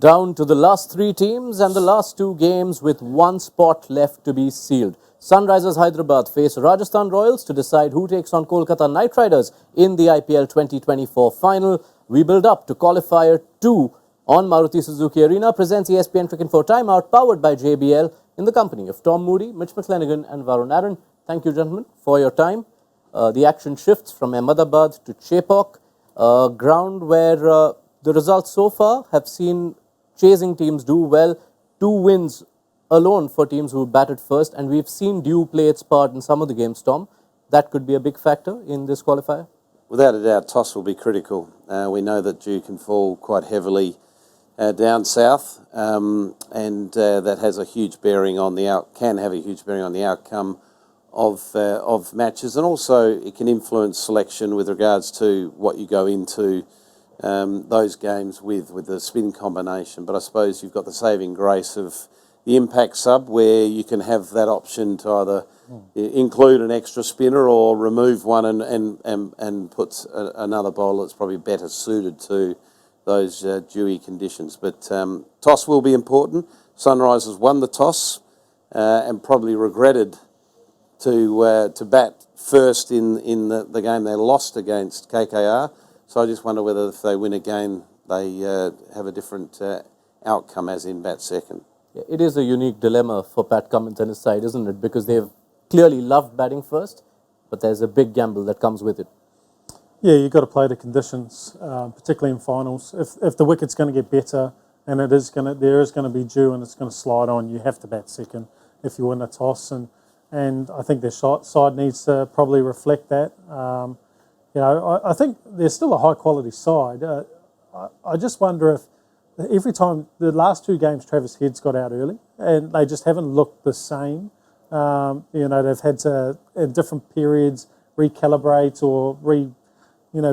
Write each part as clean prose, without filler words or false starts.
Down to the last three teams and the last two games with one spot left to be sealed. Sunrisers Hyderabad face Rajasthan Royals to decide who takes on Kolkata Knight Riders in the IPL 2024 final. We build up to qualifier 2 on Maruti Suzuki Arena. Presents ESPN Cricket for Timeout, powered by JBL, in the company of Tom Moody, Mitch McLennigan and Varun Aaron. Thank you, gentlemen, for your time. The action shifts from Ahmedabad to Chepauk, a ground where the results so far have seen chasing teams do well. 2 wins alone for teams who batted first, and we've seen dew play its part in some of the games, Tom. That could be a big factor in this qualifier. Without a doubt, toss will be critical. We know that dew can fall quite heavily down south, and that has a huge bearing on can have a huge bearing on the outcome of matches, and also it can influence selection with regards to what you go into those games with the spin combination. But I suppose you've got the saving grace of the impact sub, where you can have that option to either include an extra spinner or remove one and put another bowler that's probably better suited to those dewy conditions. But toss will be important. Sunrisers won the toss and probably regretted to bat first in the game they lost against KKR. So I just wonder whether if they win again, they have a different outcome, as in bat second. Yeah, it is a unique dilemma for Pat Cummins and his side, isn't it? Because they've clearly loved batting first, but there's a big gamble that comes with it. Yeah, you've got to play the conditions, particularly in finals. If the wicket's going to get better and there is going to be dew and it's going to slide on, you have to bat second if you win a toss. And I think their side needs to probably reflect that. I think they're still a high-quality side. I just wonder if every time, the last 2 games, Travis Head's got out early, and they just haven't looked the same. They've had to, in different periods, recalibrate or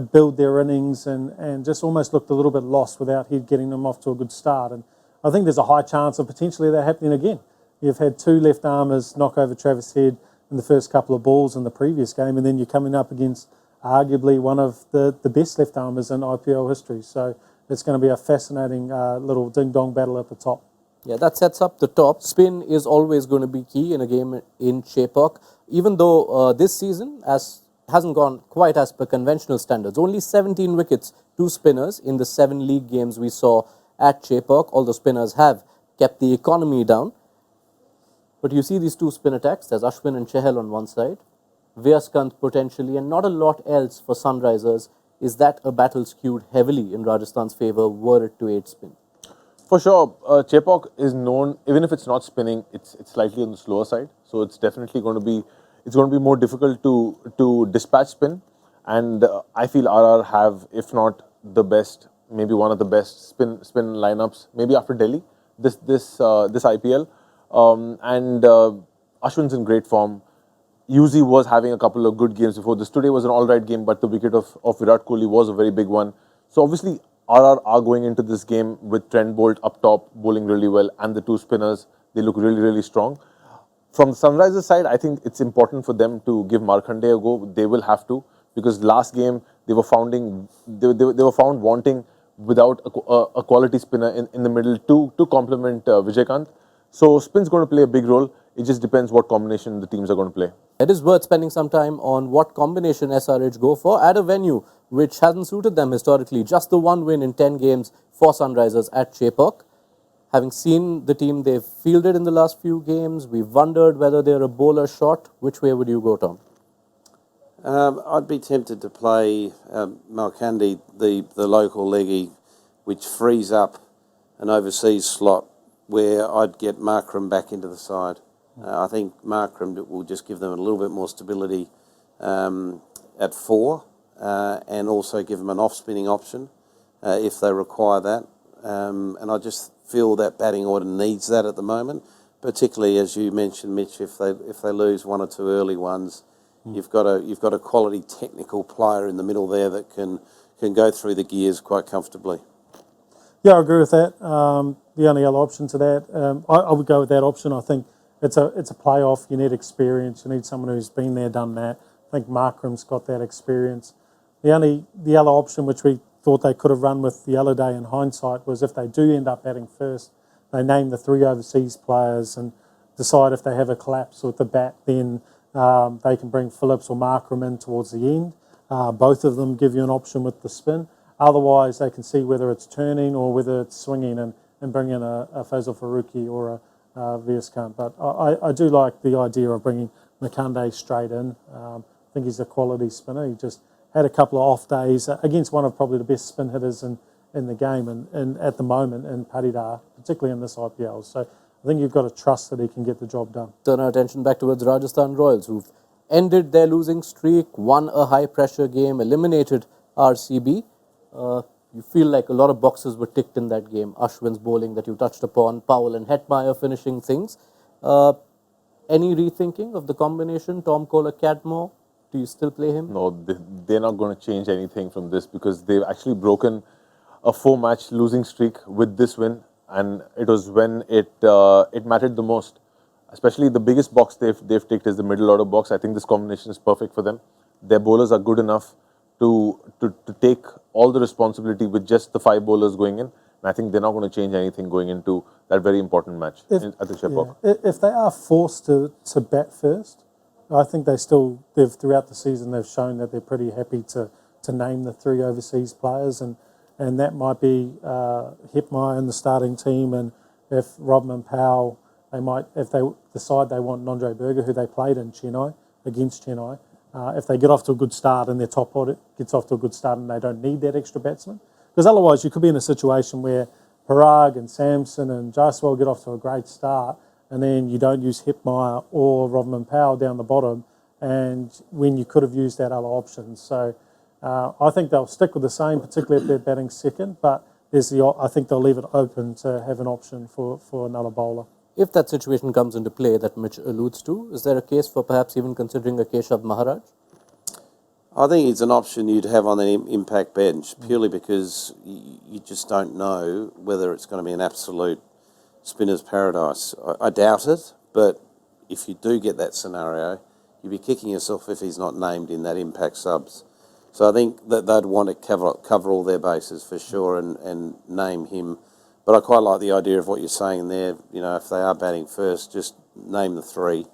build their innings and just almost looked a little bit lost without Head getting them off to a good start. And I think there's a high chance of potentially that happening again. You've had 2 left-armers knock over Travis Head in the first couple of balls in the previous game, and then you're coming up against arguably one of the best left-armers in IPL history. So it's going to be a fascinating little ding-dong battle at the top. Yeah, that sets up the top. Spin is always going to be key in a game in Chepauk, even though this season hasn't gone quite as per conventional standards. Only 17 wickets, 2 spinners in the 7 league games we saw at Chepauk, although spinners have kept the economy down. But you see these 2 spin attacks. There's Ashwin and Chahal on one side, Viyaskant potentially, and not a lot else for Sunrisers. Is that a battle skewed heavily in Rajasthan's favour were it to aid spin? For sure, Chepauk is known, even if it's not spinning, it's slightly on the slower side. So it's definitely going to be more difficult to dispatch spin. And I feel RR have, if not the best, maybe one of the best spin lineups, maybe after Delhi this IPL. Ashwin's in great form. Yuzi was having a couple of good games before this. Today was an all-right game, but the wicket of Virat Kohli was a very big one. So obviously, RR are going into this game with Trent Bolt up top, bowling really well, and the 2 spinners. They look really, really strong. From the Sunrisers side, I think it's important for them to give Markande a go. They will have to, because last game they were found wanting without a quality spinner in the middle to complement Vijay. So spin's going to play a big role. It just depends what combination the teams are going to play. It is worth spending some time on what combination SRH go for at a venue which hasn't suited them historically. Just the 1 win in 10 games for Sunrisers at Chepauk. Having seen the team they've fielded in the last few games, we've wondered whether they're a bowler short. Which way would you go, Tom? I'd be tempted to play Markande, the local leggy, which frees up an overseas slot where I'd get Markram back into the side. I think Markram will just give them a little bit more stability at 4 and also give them an off-spinning option if they require that. And I just feel that batting order needs that at the moment, particularly as you mentioned, Mitch. If they lose 1 or 2 early ones, you've got a quality technical player in the middle there that can go through the gears quite comfortably. Yeah, I agree with that. The only other option to that, I would go with that option. I think it's a playoff. You need experience. You need someone who's been there, done that. I think Markram's got that experience. The other option, which we thought they could have run with the other day in hindsight was if they do end up batting first, they name the 3 overseas players and decide if they have a collapse with the bat, then they can bring Phillips or Markram in towards the end. Both of them give you an option with the spin. Otherwise, they can see whether it's turning or whether it's swinging and bring in a Faisal Farooqi or a VS Khan. But I do like the idea of bringing Makande straight in. I think he's a quality spinner. He just had a couple of off days against one of probably the best spin hitters in the game and at the moment in Patidar, particularly in this IPL. So I think you've got to trust that he can get the job done. Turn our attention back towards Rajasthan Royals, who've ended their losing streak, won a high-pressure game, eliminated RCB. You feel like a lot of boxes were ticked in that game. Ashwin's bowling that you touched upon, Powell and Hetmeyer finishing things. Any rethinking of the combination, Tom Kohler, Cadmore? Do you still play him? No, they're not going to change anything from this because they've actually broken a 4-match losing streak with this win, and it was when it mattered the most. Especially the biggest box they've ticked is the middle order box. I think this combination is perfect for them. Their bowlers are good enough to take all the responsibility with just the 5 bowlers going in. And I think they're not going to change anything going into that very important match at the Chepauk. Yeah. If they are forced to bat first, I think they've throughout the season they've shown that they're pretty happy to name the 3 overseas players, and that might be Hetmeyer in the starting team, and if Rodman Powell, if they decide they want Nandre Berger, who they played in Chennai against Chennai, if they get off to a good start and their top order gets off to a good start and they don't need that extra batsman, because otherwise you could be in a situation where Parag and Samson and Jaiswal get off to a great start, and then you don't use Hetmeyer or Rodman Powell down the bottom, and when you could have used that other option. So I think they'll stick with the same, particularly if they're batting second, but I think they'll leave it open to have an option for another bowler. If that situation comes into play that Mitch alludes to, is there a case for perhaps even considering a Keshav Maharaj? I think it's an option you'd have on the impact bench purely because you just don't know whether it's going to be an absolute spinner's paradise. I doubt it, but if you do get that scenario, you'd be kicking yourself if he's not named in that impact subs. So I think that they'd want to cover all their bases for sure and name him. But I quite like the idea of what you're saying there. You know, if they are batting first, just name the 3.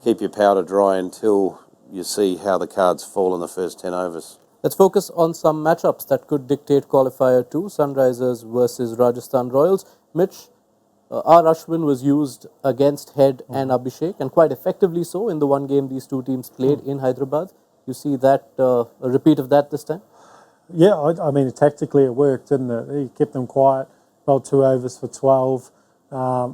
Keep your powder dry until you see how the cards fall in the first 10 overs. Let's focus on some matchups that could dictate qualifier 2, Sunrisers versus Rajasthan Royals. Mitch, R. Ashwin was used against Head and Abhishek, and quite effectively so in the one game these two teams played in Hyderabad. You see that a repeat of that this time? Yeah, I mean, tactically it worked, didn't it? He kept them quiet, bowled 2 overs for 12.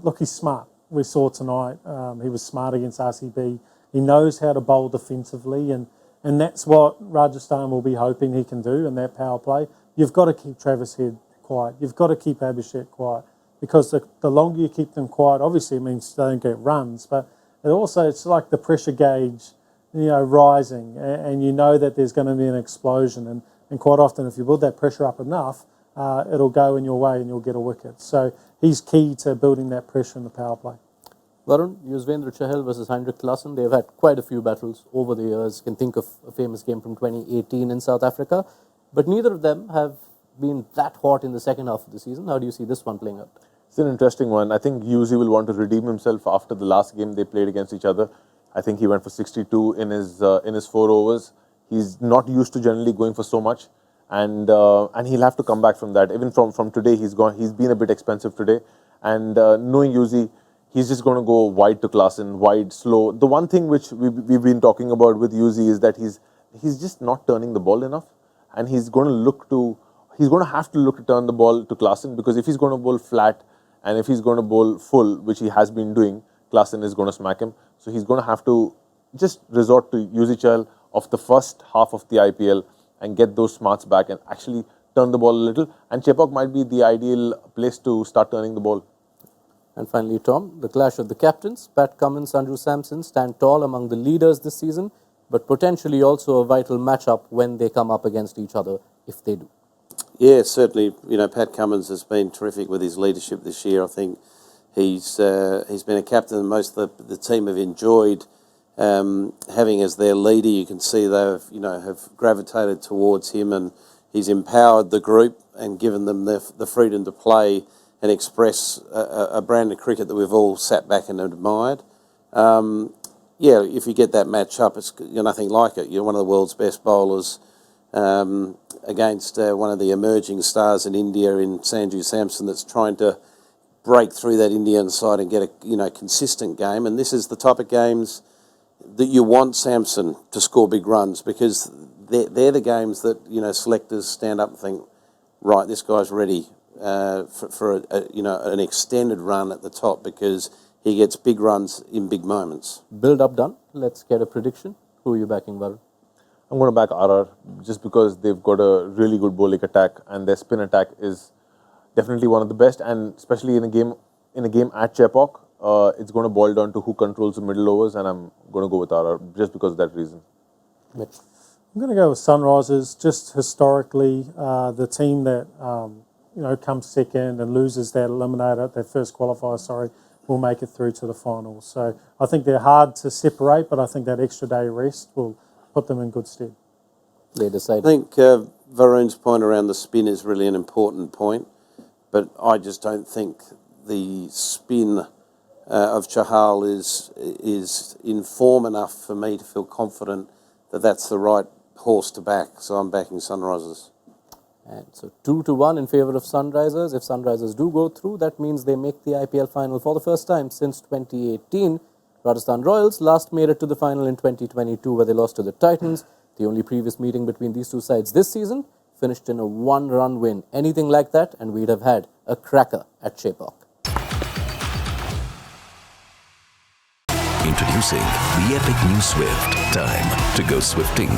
Look, he's smart. We saw tonight he was smart against RCB. He knows how to bowl defensively, and that's what Rajasthan will be hoping he can do in that power play. You've got to keep Travis Head quiet. You've got to keep Abhishek quiet, because the longer you keep them quiet, obviously it means they don't get runs, but it's like the pressure gauge, rising, and you know that there's going to be an explosion, and quite often if you build that pressure up enough, it'll go in your way and you'll get a wicket. So he's key to building that pressure in the power play. Varun, Yuzvendra Chahal versus Heinrich Klaassen. They've had quite a few battles over the years. You can think of a famous game from 2018 in South Africa, but neither of them have been that hot in the second half of the season. How do you see this one playing out? It's an interesting one. I think Yuzi will want to redeem himself after the last game they played against each other. I think he went for 62 in his 4 overs. He's not used to generally going for so much, and he'll have to come back from that. Even from today, he's been a bit expensive today, and knowing Yuzi, he's just going to go wide to Klaassen, wide, slow. The one thing which we've been talking about with Yuzi is that he's just not turning the ball enough, and he's going to have to look to turn the ball to Klaassen, because if he's going to bowl flat and if he's going to bowl full, which he has been doing, Klaassen is going to smack him. So he's going to have to just resort to Yuzi Chahal of the first half of the IPL and get those smarts back and actually turn the ball a little. And Chepauk might be the ideal place to start turning the ball. And finally, Tom, the clash of the captains. Pat Cummins, Sanju Samson stand tall among the leaders this season, but potentially also a vital matchup when they come up against each other, if they do. Yeah, certainly. Pat Cummins has been terrific with his leadership this year. I think he's been a captain that most of the team have enjoyed having as their leader. You can see they have gravitated towards him, and He's empowered the group and given them the freedom to play and express a brand of cricket that we've all sat back and admired. Yeah, if you get that match up, you're nothing like it. You're one of the world's best bowlers against one of the emerging stars in India in Sanju Samson that's trying to break through that Indian side and get a consistent game. And this is the type of games that you want Samson to score big runs, because they're the games that selectors stand up and think, right, this guy's ready for an extended run at the top, because he gets big runs in big moments. Build up done. Let's get a prediction. Who are you backing, Varun? I'm going to back RR just because they've got a really good bowling attack and their spin attack is definitely one of the best. And especially in a game at Chepauk, it's going to boil down to who controls the middle overs, and I'm going to go with RR just because of that reason. Mitch. I'm going to go with Sunrisers. Just historically, the team that comes second and loses that eliminator, their first qualifier, will make it through to the finals. So I think they're hard to separate, but I think that extra day rest will put them in good stead. They decide. I think Varun's point around the spin is really an important point, but I just don't think the spin of Chahal is in form enough for me to feel confident that that's the right horse to back. So I'm backing Sunrisers. And so 2-1 in favour of Sunrisers. If Sunrisers do go through, that means they make the IPL final for the first time since 2018. Rajasthan Royals last made it to the final in 2022, where they lost to the Titans. The only previous meeting between these two sides this season finished in a one-run win. Anything like that, and we'd have had a cracker at Chepauk. Introducing the epic new Swift. Time to go Swifting.